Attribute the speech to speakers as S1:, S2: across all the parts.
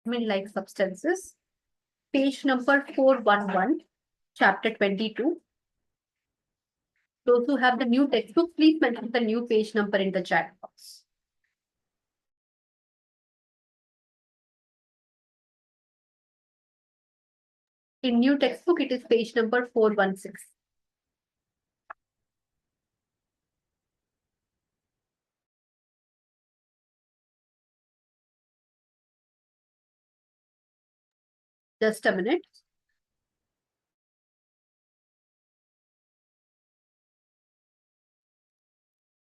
S1: Vitamin-like substances, page number 411, chapter 22. Those who have the new textbook, please mention the new page number in the chat box. In new textbook, it is page number 416. Just a minute.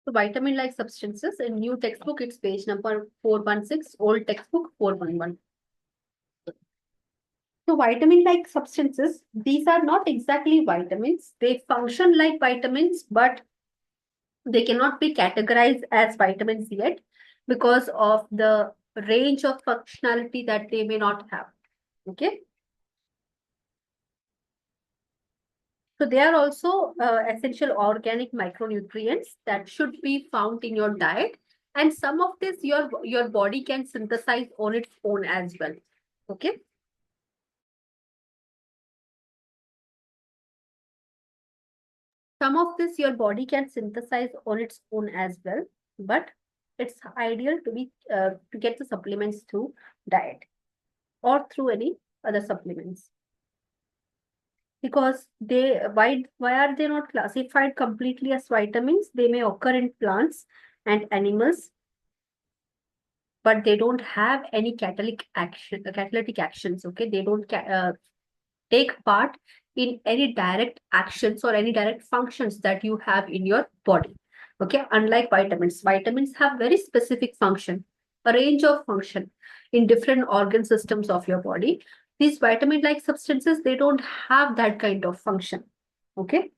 S1: So vitamin-like substances in new textbook, it's page number 416, old textbook 411. So vitamin-like substances, these are not exactly vitamins. They function like vitamins, but they cannot be categorized as vitamins yet because of the range of functionality that they may not have. Okay. So they are also essential organic micronutrients that should be found in your diet. And some of this your body can synthesize on its own as well. Okay. Some of this your body can synthesize on its own as well, but it's ideal to get the supplements through diet or through any other supplements, because why are they not classified completely as vitamins? They may occur in plants and animals, but they don't have any catalytic actions. Okay, they don't take part in any direct actions or any direct functions that you have in your body. Okay, unlike vitamins have very specific function, a range of function in different organ systems of your body. These vitamin like substances, they don't have that kind of function. Okay.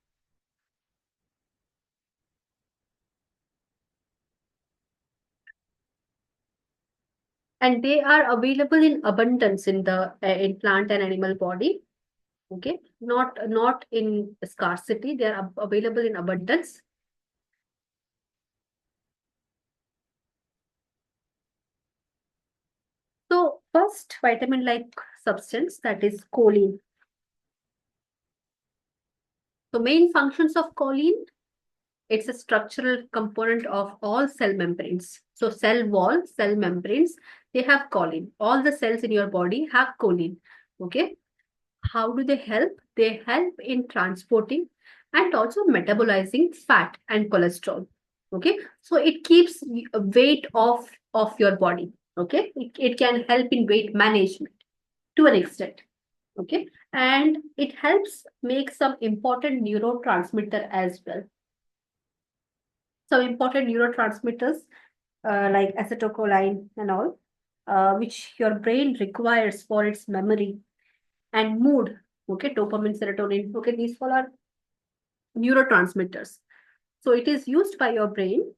S1: And they are available in abundance in the in plant and animal body. Okay, not in scarcity. They are available in abundance. So first vitamin like substance, that is choline. So main functions of choline, it's a structural component of all cell membranes. So cell wall, cell membranes, they have choline. All the cells in your body have choline. Okay. How do they help? They help in transporting and also metabolizing fat and cholesterol. Okay. So it keeps weight of your body. Okay. It can help in weight management to an extent. Okay. And it helps make some important neurotransmitter as well. Some important neurotransmitters like acetylcholine and all, which your brain requires for its memory and mood. Okay, dopamine, serotonin. Okay, these all are neurotransmitters. So it is used by your brain.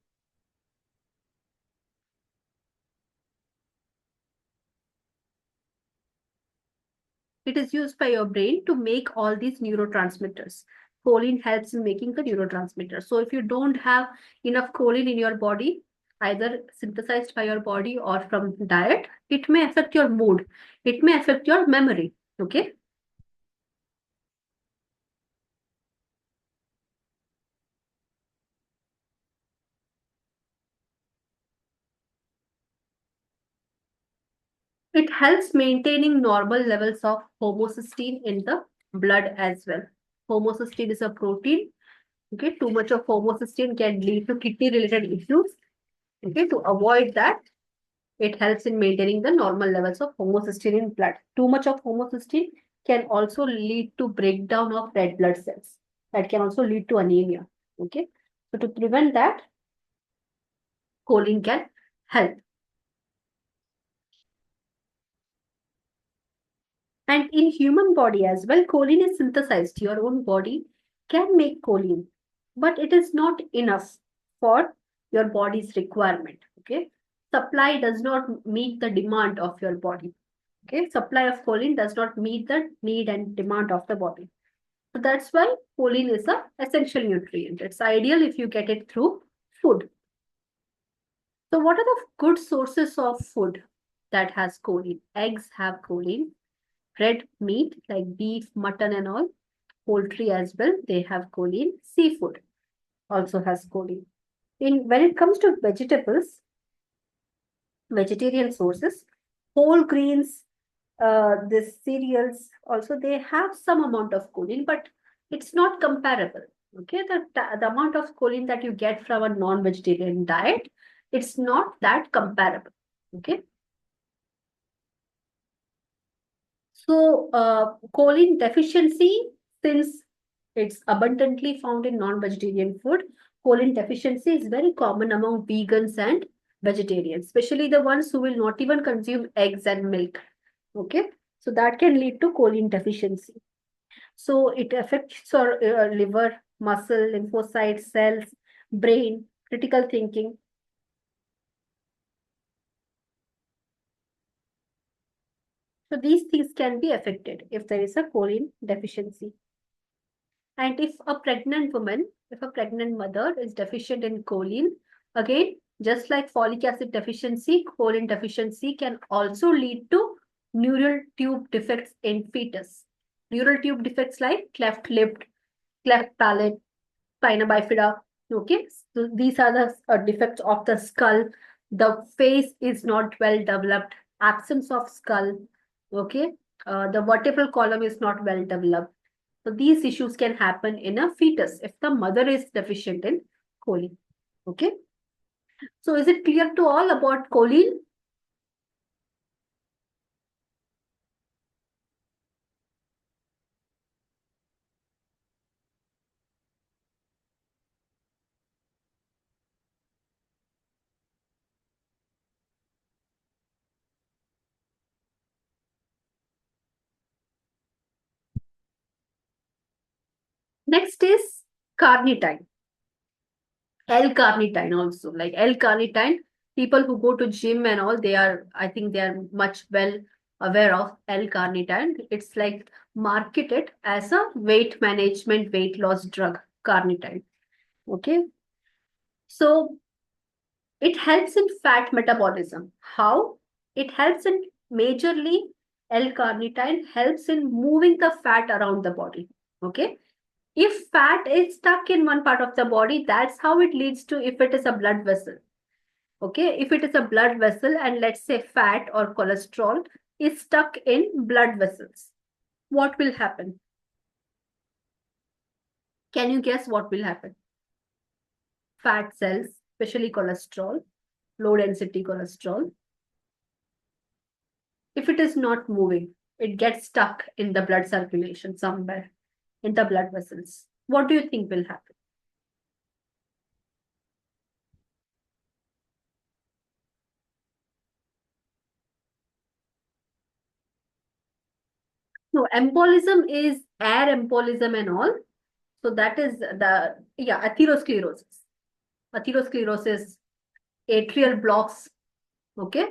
S1: It is used by your brain to make all these neurotransmitters. Choline helps in making the neurotransmitters. So if you don't have enough choline in your body, either synthesized by your body or from diet, it may affect your mood. It may affect your memory. Okay. It helps maintaining normal levels of homocysteine in the blood as well. Homocysteine is a protein. Okay, too much of homocysteine can lead to kidney-related issues. Okay, to avoid that, it helps in maintaining the normal levels of homocysteine in blood. Too much of homocysteine can also lead to breakdown of red blood cells. That can also lead to anemia. Okay, so to prevent that, choline can help. And in human body as well, choline is synthesized. Your own body can make choline, but it is not enough for your body's requirement. Okay. Supply does not meet the demand of your body. Okay. Supply of choline does not meet the need and demand of the body. So that's why choline is a essential nutrient. It's ideal if you get it through food. So what are the good sources of food? that has choline. Eggs have choline. Red meat like beef, mutton and all, poultry as well, they have choline. Seafood also has choline. When it comes to vegetables, vegetarian sources, whole grains, the cereals also, they have some amount of choline, but it's not comparable. Okay, the amount of choline that you get from a non-vegetarian diet, it's not that comparable. Okay, so choline deficiency, since it's abundantly found in non-vegetarian food, choline deficiency is very common among vegans and vegetarians, especially the ones who will not even consume eggs and milk. Okay, so that can lead to choline deficiency. So it affects our liver, muscle, lymphocytes, cells, brain, critical thinking. So these things can be affected if there is a choline deficiency. And if a pregnant woman, if a pregnant mother is deficient in choline, again, just like folic acid deficiency, choline deficiency can also lead to neural tube defects in fetus. Neural tube defects like cleft lip, cleft palate, spina bifida. Okay, so these are the defects of the skull. The face is not well developed, absence of skull. Okay, the vertebral column is not well developed. So these issues can happen in a fetus if the mother is deficient in choline. Okay. So is it clear to all about choline? Next is carnitine. L-carnitine also. Like L-carnitine, people who go to gym and all, I think they are much well aware of L-carnitine. It's like marketed as a weight management, weight loss drug, carnitine. Okay. So it helps in fat metabolism. How? It helps in majorly L-carnitine helps in moving the fat around the body. Okay. If fat is stuck in one part of the body, that's how it leads to if it is a blood vessel. Okay. If it is a blood vessel and let's say fat or cholesterol is stuck in blood vessels, what will happen? Can you guess what will happen? Fat cells, especially cholesterol, low density cholesterol, if it is not moving, it gets stuck in the blood circulation somewhere in the blood vessels. What do you think will happen? No, embolism is air embolism and all. So that is atherosclerosis. Atherosclerosis, atrial blocks, okay?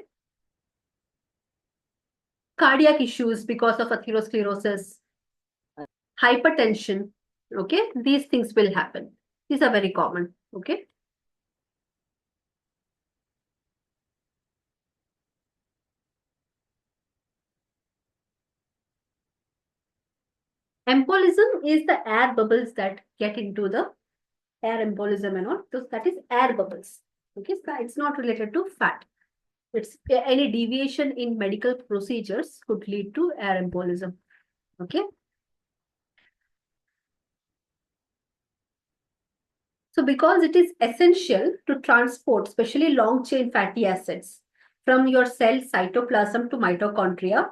S1: Cardiac issues because of atherosclerosis, hypertension, okay? These things will happen. These are very common, okay? Embolism is the air bubbles that get into the air embolism and all. So that is air bubbles. Okay, so it's not related to fat. It's any deviation in medical procedures could lead to air embolism. Okay. So because it is essential to transport, especially long chain fatty acids from your cell cytoplasm to mitochondria,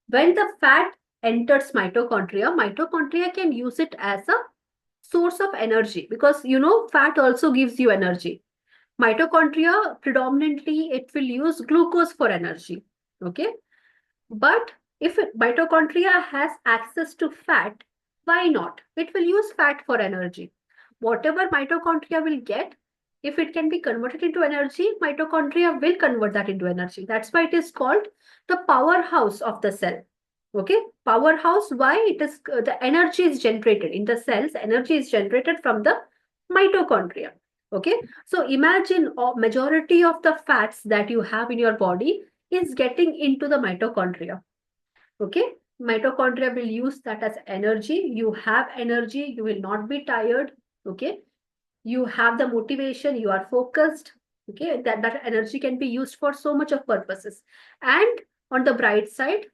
S1: when the fat enters mitochondria, mitochondria can use it as a source of energy because fat also gives you energy. Mitochondria predominantly it will use glucose for energy. Okay, but if mitochondria has access to fat, why not? It will use fat for energy. Whatever mitochondria will get, if it can be converted into energy, mitochondria will convert that into energy. That's why it is called the powerhouse of the cell. Okay, powerhouse. Why? It is the energy is generated in the cells. Energy is generated from the mitochondria. Okay, so imagine a majority of the fats that you have in your body is getting into the mitochondria. Okay, mitochondria will use that as energy. You have energy, you will not be tired. Okay, you have the motivation, you are focused. Okay, that energy can be used for so much of purposes. And on the bright side,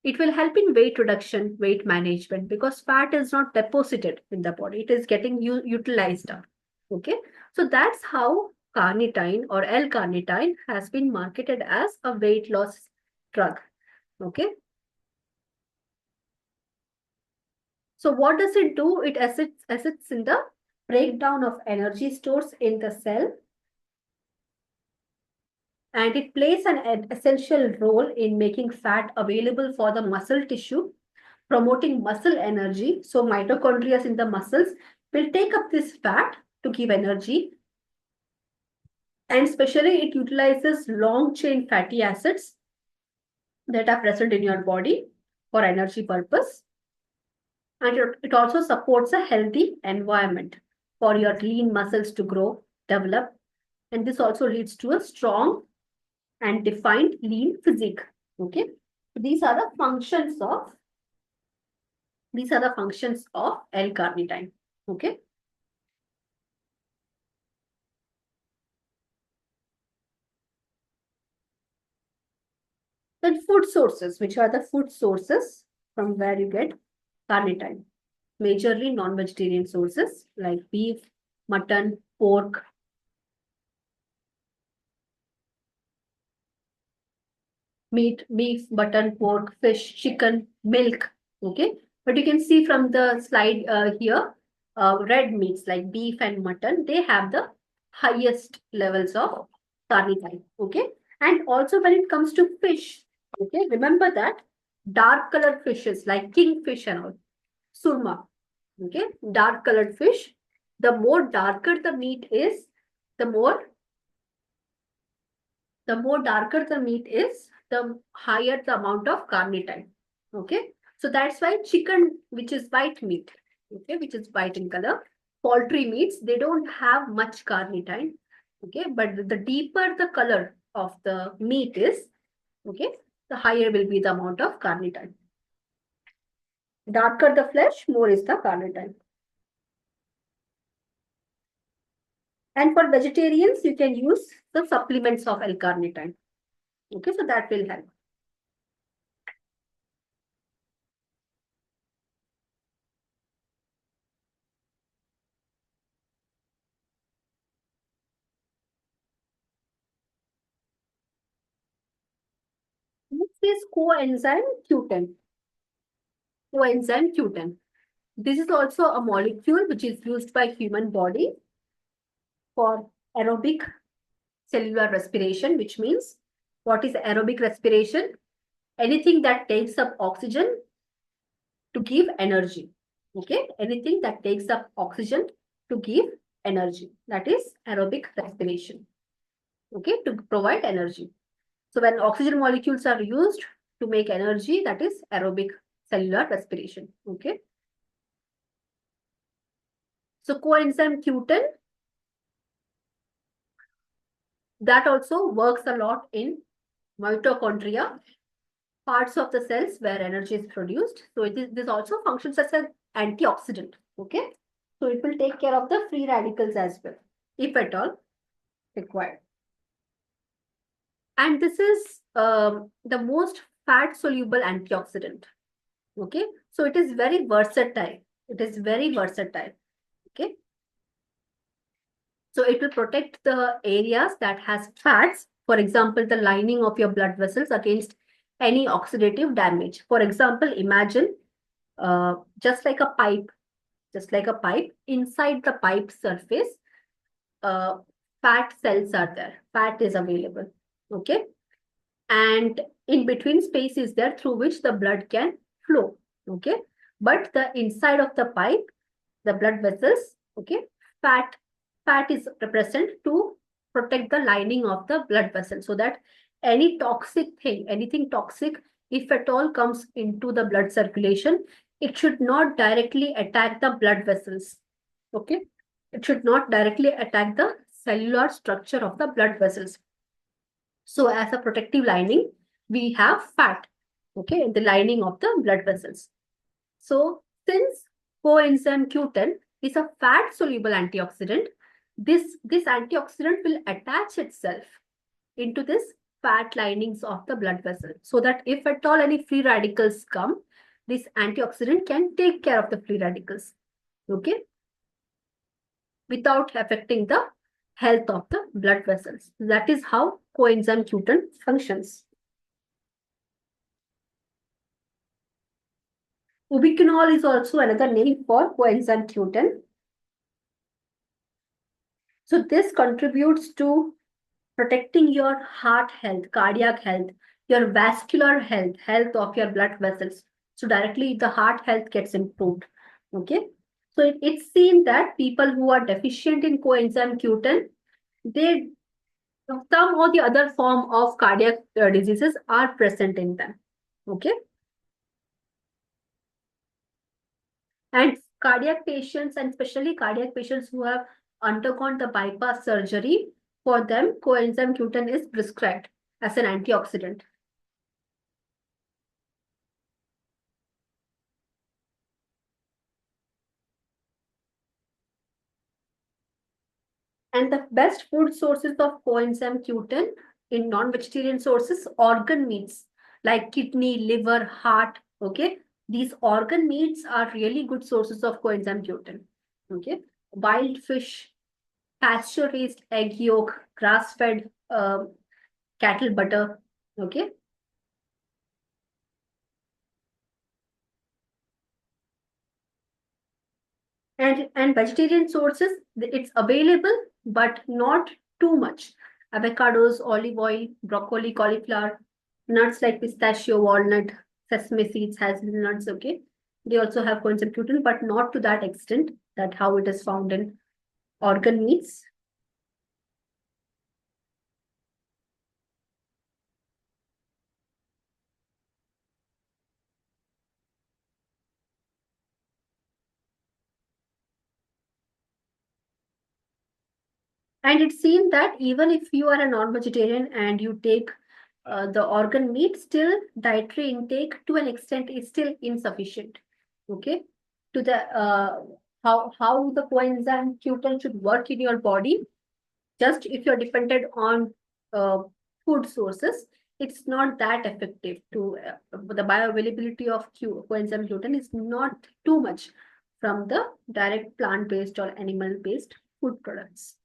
S1: it will help in weight reduction, weight management, because fat is not deposited in the body, it is getting utilized up. Okay, so that's how carnitine or L-carnitine has been marketed as a weight loss drug. Okay, so what does it do? It assists in the breakdown of energy stores in the cell, and it plays an essential role in making fat available for the muscle tissue, promoting muscle energy. So mitochondria in the muscles will take up this fat to give energy, and especially it utilizes long chain fatty acids that are present in your body for energy purpose. And it also supports a healthy environment for your lean muscles to grow, develop, and this also leads to a strong and defined lean physique. Okay, these are the functions of L-carnitine. Okay. Then food sources, which are the food sources from where you get carnitine. Majorly non-vegetarian sources like beef, mutton, pork. Meat, beef, mutton, pork, fish, chicken, milk. Okay, but you can see from the slide here, red meats like beef and mutton, they have the highest levels of carnitine. Okay, and also when it comes to fish, okay, remember that dark colored fishes like kingfish and all, surma. Okay, dark colored fish. The more darker the meat is, the more darker the meat is, the higher the amount of carnitine. Okay, so that's why chicken, which is white meat, okay, which is white in color, poultry meats, they don't have much carnitine. Okay, but the deeper the color of the meat is, okay, the higher will be the amount of carnitine. Darker the flesh, more is the carnitine. And for vegetarians, you can use the supplements of L-carnitine. Okay, so that will help. Next is coenzyme Q10. Coenzyme Q10. This is also a molecule which is used by human body for aerobic cellular respiration, which means what is aerobic respiration? Anything that takes up oxygen to give energy. Okay, anything that takes up oxygen to give energy. That is aerobic respiration. Okay, to provide energy. So when oxygen molecules are used to make energy, that is aerobic cellular respiration. Okay. So coenzyme Q10, that also works a lot in mitochondria, parts of the cells where energy is produced. So this also functions as an antioxidant. Okay. So it will take care of the free radicals as well, if at all required. And this is the most fat soluble antioxidant. Okay. So it is very versatile. It is very versatile. Okay. So it will protect the areas that has fats, for example, the lining of your blood vessels against any oxidative damage. For example, imagine just like a pipe, inside the pipe surface, uh, fat cells are there, fat is available, okay? And in between space is there through which the blood can flow, okay? But the inside of the pipe, the blood vessels, okay, fat is present to protect the lining of the blood vessel, so that any toxic thing, anything toxic, if at all comes into the blood circulation, it should not directly attack the blood vessels. Okay, it should not directly attack the cellular structure of the blood vessels. So as a protective lining, we have fat, okay, the lining of the blood vessels. So since coenzyme Q10 is a fat-soluble antioxidant, this antioxidant will attach itself into this fat linings of the blood vessel, so that if at all any free radicals come, this antioxidant can take care of the free radicals, okay, without affecting the health of the blood vessels. That is how coenzyme Q10 functions. Ubiquinol is also another name for coenzyme Q10. So this contributes to protecting your heart health, cardiac health, your vascular health, health of your blood vessels. So directly the heart health gets improved. Okay. So it's seen that people who are deficient in coenzyme Q10, they some or the other form of cardiac diseases are present in them. Okay. And cardiac patients, and especially cardiac patients who have undergone the bypass surgery, for them, coenzyme Q10 is prescribed as an antioxidant. And the best food sources of coenzyme Q10 in non-vegetarian sources, organ meats like kidney, liver, heart. Okay, these organ meats are really good sources of coenzyme Q10. Okay, wild fish, pasture-raised egg yolk, grass-fed cattle butter. Okay, and vegetarian sources, it's available but not too much. Avocados, olive oil, broccoli, cauliflower, nuts like pistachio, walnut, sesame seeds, hazelnuts. Okay, they also have coenzyme Q10, but not to that extent that how it is found in organ meats. And it's seen that even if you are a non-vegetarian and you take the organ meat, still dietary intake to an extent is still insufficient. Okay, to the how the coenzyme Q10 should work in your body. Just if you're dependent on uh, food sources, it's not that effective. To the bioavailability of coenzyme Q10 is not too much from the direct plant-based or animal-based food products.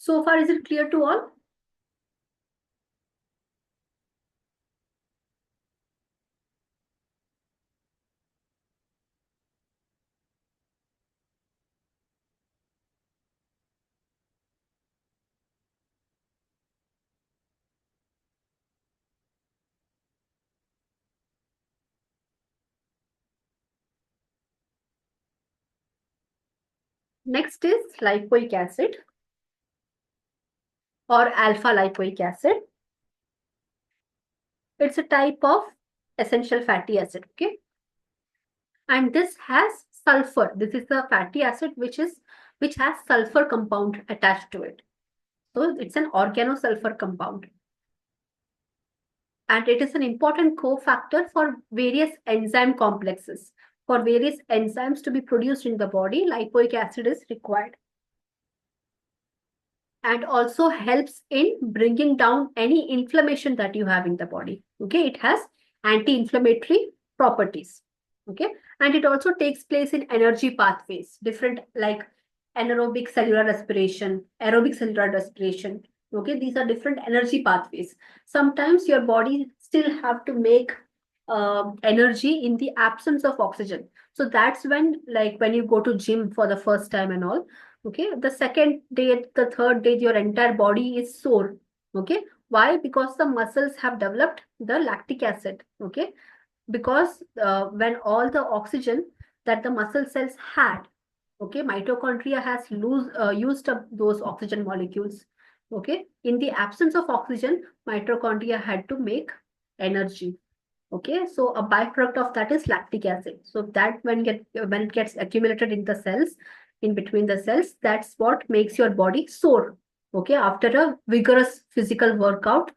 S1: So far, is it clear to all? Next is lipoic acid or alpha lipoic acid. It's a type of essential fatty acid, okay? And this has sulfur. This is the fatty acid which has sulfur compound attached to it. So it's an organosulfur compound. And it is an important cofactor for various enzyme complexes. For various enzymes to be produced in the body, lipoic acid is required. And also helps in bringing down any inflammation that you have in the body. Okay, it has anti-inflammatory properties. Okay, and it also takes place in energy pathways, different like anaerobic cellular respiration, aerobic cellular respiration. Okay, these are different energy pathways. Sometimes your body still have to make energy in the absence of oxygen. So that's when, like when you go to gym for the first time and all, okay, the second day, the third day, your entire body is sore. Okay, why? Because the muscles have developed the lactic acid. Okay, because when all the oxygen that the muscle cells had, okay, mitochondria has used up those oxygen molecules. Okay, in the absence of oxygen, mitochondria had to make energy. Okay, so a byproduct of that is lactic acid. So that when it gets accumulated in the cells, in between the cells. That's what makes your body sore. Okay, after a vigorous physical workout,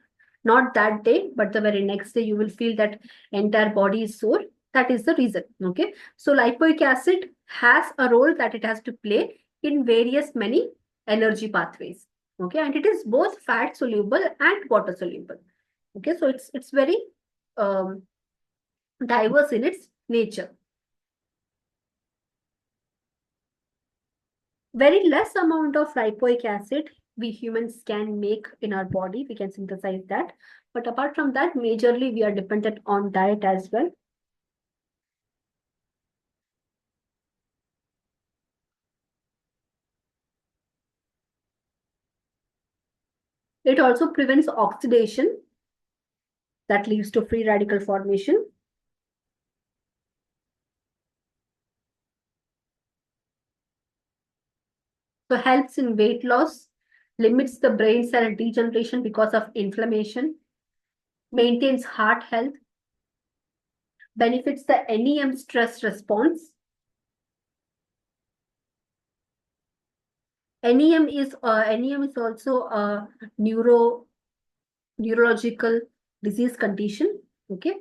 S1: not that day, but the very next day, you will feel that entire body is sore. That is the reason. Okay, so lipoic acid has a role that it has to play in various many energy pathways. Okay, and it is both fat soluble and water soluble. Okay, so it's very um, diverse in its nature. Very less amount of lipoic acid we humans can make in our body. We can synthesize that. But apart from that, majorly we are dependent on diet as well. It also prevents oxidation that leads to free radical formation. So helps in weight loss, limits the brain cell degeneration because of inflammation, maintains heart health, benefits the NEM stress response. NEM is also a neurological disease condition. Okay.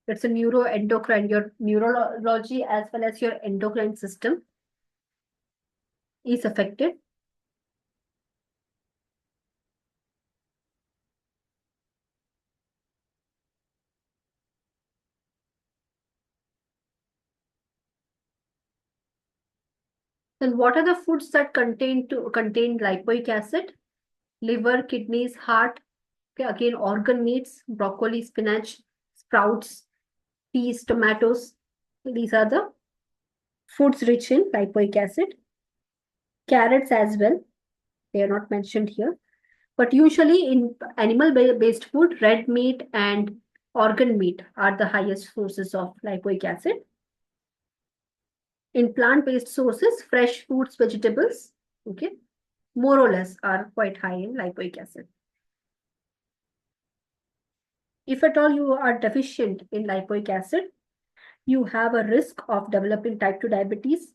S1: It's a neuroendocrine, your neurology as well as your endocrine system is affected. Then what are the foods that contain lipoic acid? Liver, kidneys, heart. Okay, again, organ meats, broccoli, spinach, sprouts, peas, tomatoes. These are the foods rich in lipoic acid. Carrots as well. They are not mentioned here. But usually in animal-based food, red meat and organ meat are the highest sources of lipoic acid. In plant-based sources, fresh fruits, vegetables, okay, more or less are quite high in lipoic acid. If at all you are deficient in lipoic acid, you have a risk of developing type 2 diabetes,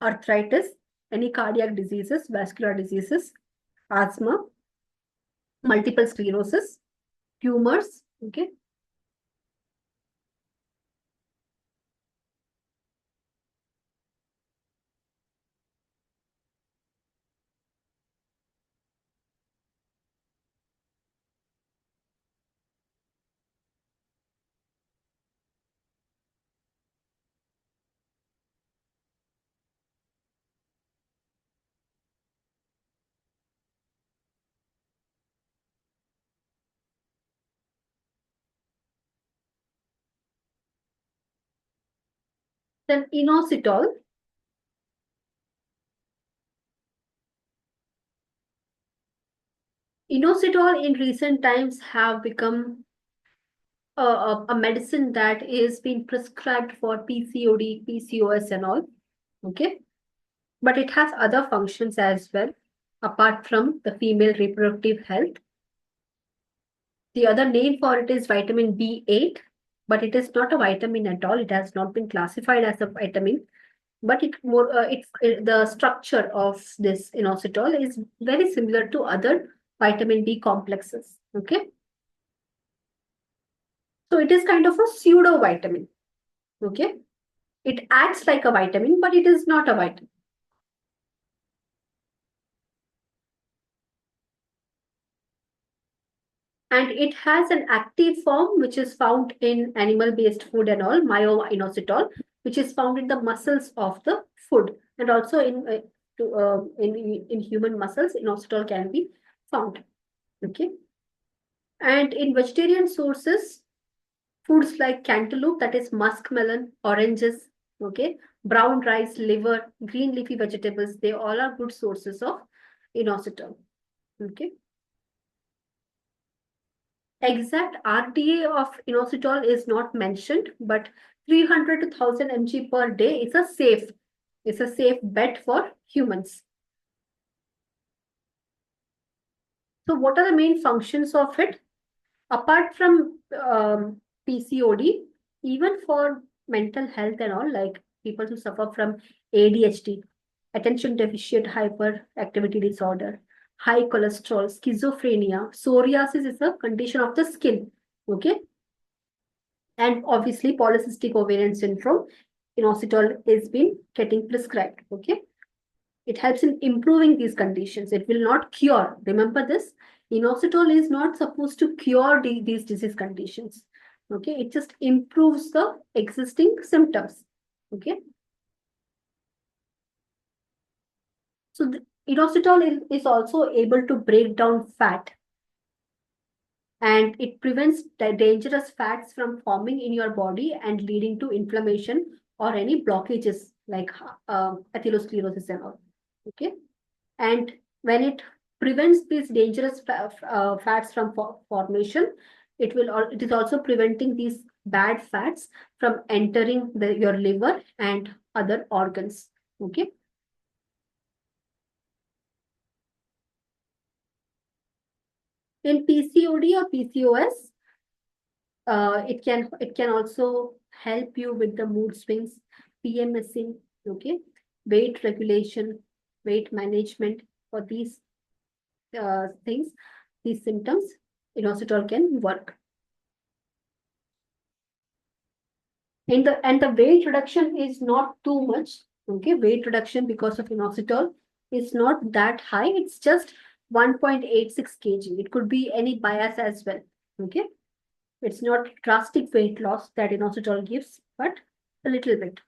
S1: arthritis, any cardiac diseases, vascular diseases, asthma, multiple sclerosis, tumors, okay. Then inositol. Inositol in recent times have become a medicine that is being prescribed for PCOD, PCOS and all. Okay. But it has other functions as well, apart from the female reproductive health. The other name for it is vitamin B8, but it is not a vitamin at all. It has not been classified as a vitamin, but the structure of this inositol is very similar to other vitamin B complexes. Okay. So it is kind of a pseudo vitamin. Okay. It acts like a vitamin, but it is not a vitamin. And it has an active form which is found in animal-based food and all, myo-inositol, which is found in the muscles of the food, and also in human muscles, inositol can be found. Okay, and in vegetarian sources, foods like cantaloupe, that is muskmelon, oranges, okay, brown rice, liver, green leafy vegetables, they all are good sources of inositol. Okay. Exact RDA of inositol is not mentioned, but 300 to 1000 mg per day is a safe bet for humans. So what are the main functions of it? Apart from PCOD, even for mental health and all, like people who suffer from ADHD, attention deficit hyperactivity disorder, high cholesterol, schizophrenia, psoriasis is a condition of the skin. Okay. And obviously, polycystic ovarian syndrome, inositol is been getting prescribed. Okay. It helps in improving these conditions. It will not cure. Remember this. Inositol is not supposed to cure these disease conditions. Okay. It just improves the existing symptoms. Okay. So the inositol is also able to break down fat, and it prevents dangerous fats from forming in your body and leading to inflammation or any blockages like atherosclerosis and all. Okay. And when it prevents these dangerous fats from formation, it is also preventing these bad fats from entering your liver and other organs. Okay. In PCOD or PCOS, it can also help you with the mood swings, PMSing, okay, weight regulation, weight management. For these things, these symptoms, inositol can work. And the weight reduction is not too much. Okay, weight reduction because of inositol is not that high. It's just 1.86 kg. It could be any bias as well. Okay, it's not drastic weight loss that inositol gives, but a little bit.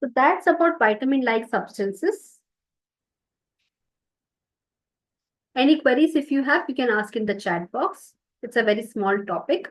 S1: So that's about vitamin-like substances. Any queries if you have, you can ask in the chat box. It's a very small topic.